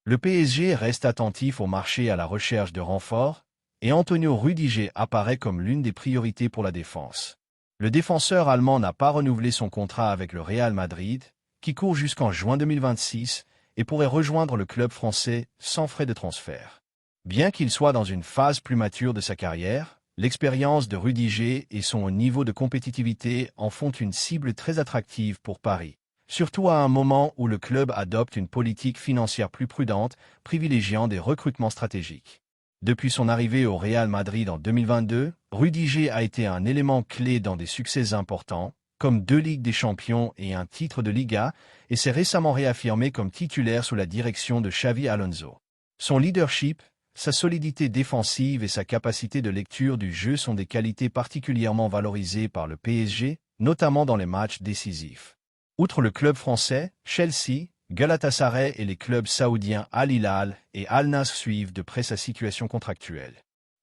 Le PSG reste attentif au marché à la recherche de renforts, et Antonio Rüdiger apparaît comme l'une des priorités pour la défense. Le défenseur allemand n'a pas renouvelé son contrat avec le Real Madrid, qui court jusqu'en juin 2026, et pourrait rejoindre le club français sans frais de transfert. Bien qu'il soit dans une phase plus mature de sa carrière, l'expérience de Rüdiger et son niveau de compétitivité en font une cible très attractive pour Paris, surtout à un moment où le club adopte une politique financière plus prudente, privilégiant des recrutements stratégiques. Depuis son arrivée au Real Madrid en 2022, Rüdiger a été un élément clé dans des succès importants, comme 2 Ligues des Champions et un titre de Liga, et s'est récemment réaffirmé comme titulaire sous la direction de Xavi Alonso. Son leadership, sa solidité défensive et sa capacité de lecture du jeu sont des qualités particulièrement valorisées par le PSG, notamment dans les matchs décisifs. Outre le club français, Chelsea, Galatasaray et les clubs saoudiens Al Hilal et Al Nassr suivent de près sa situation contractuelle.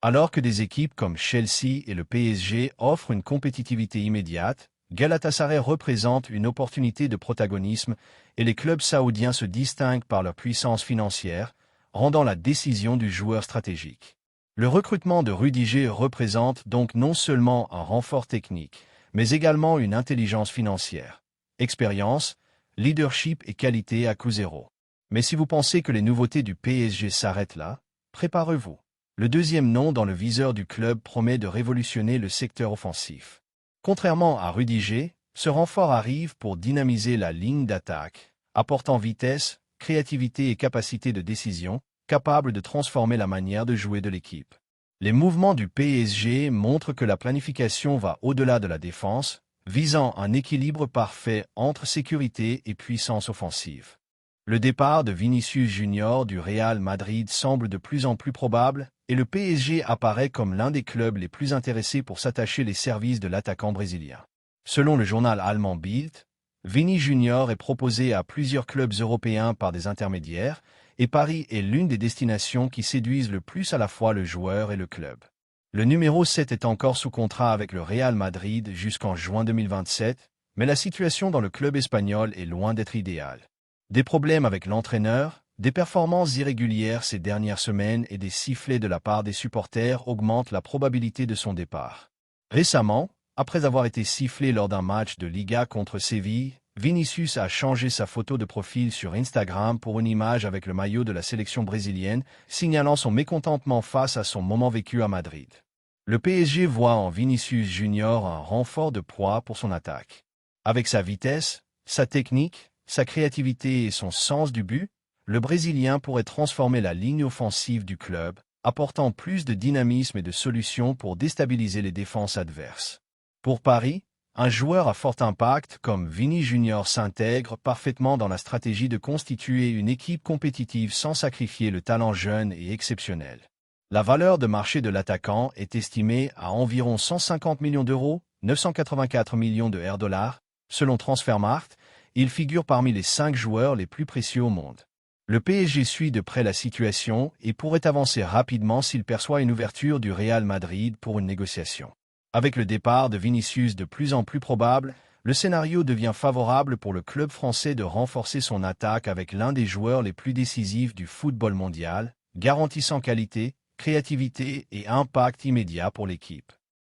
Alors que des équipes comme Chelsea et le PSG offrent une compétitivité immédiate, Galatasaray représente une opportunité de protagonisme et les clubs saoudiens se distinguent par leur puissance financière, rendant la décision du joueur stratégique. Le recrutement de Rüdiger représente donc non seulement un renfort technique, mais également une intelligence financière. Expérience, leadership et qualité à coût zéro. Mais si vous pensez que les nouveautés du PSG s'arrêtent là, préparez-vous. Le deuxième nom dans le viseur du club promet de révolutionner le secteur offensif. Contrairement à Rüdiger, ce renfort arrive pour dynamiser la ligne d'attaque, apportant vitesse, créativité et capacité de décision, capable de transformer la manière de jouer de l'équipe. Les mouvements du PSG montrent que la planification va au-delà de la défense, visant un équilibre parfait entre sécurité et puissance offensive. Le départ de Vinicius Junior du Real Madrid semble de plus en plus probable, et le PSG apparaît comme l'un des clubs les plus intéressés pour s'attacher les services de l'attaquant brésilien. Selon le journal allemand Bild, Vini Junior est proposé à plusieurs clubs européens par des intermédiaires, et Paris est l'une des destinations qui séduisent le plus à la fois le joueur et le club. Le numéro 7 est encore sous contrat avec le Real Madrid jusqu'en juin 2027, mais la situation dans le club espagnol est loin d'être idéale. Des problèmes avec l'entraîneur, des performances irrégulières ces dernières semaines et des sifflets de la part des supporters augmentent la probabilité de son départ. Récemment, après avoir été sifflé lors d'un match de Liga contre Séville, Vinicius a changé sa photo de profil sur Instagram pour une image avec le maillot de la sélection brésilienne, signalant son mécontentement face à son moment vécu à Madrid. Le PSG voit en Vinicius Junior un renfort de poids pour son attaque. Avec sa vitesse, sa technique, sa créativité et son sens du but, le Brésilien pourrait transformer la ligne offensive du club, apportant plus de dynamisme et de solutions pour déstabiliser les défenses adverses. Pour Paris, un joueur à fort impact comme Vini Junior s'intègre parfaitement dans la stratégie de constituer une équipe compétitive sans sacrifier le talent jeune et exceptionnel. La valeur de marché de l'attaquant est estimée à environ 150 millions d'euros, 984 millions de dollars. Selon Transfermarkt, il figure parmi les 5 joueurs les plus précieux au monde. Le PSG suit de près la situation et pourrait avancer rapidement s'il perçoit une ouverture du Real Madrid pour une négociation. Avec le départ de Vinicius de plus en plus probable, le scénario devient favorable pour le club français de renforcer son attaque avec l'un des joueurs les plus décisifs du football mondial, garantissant qualité, créativité et impact immédiat pour l'équipe.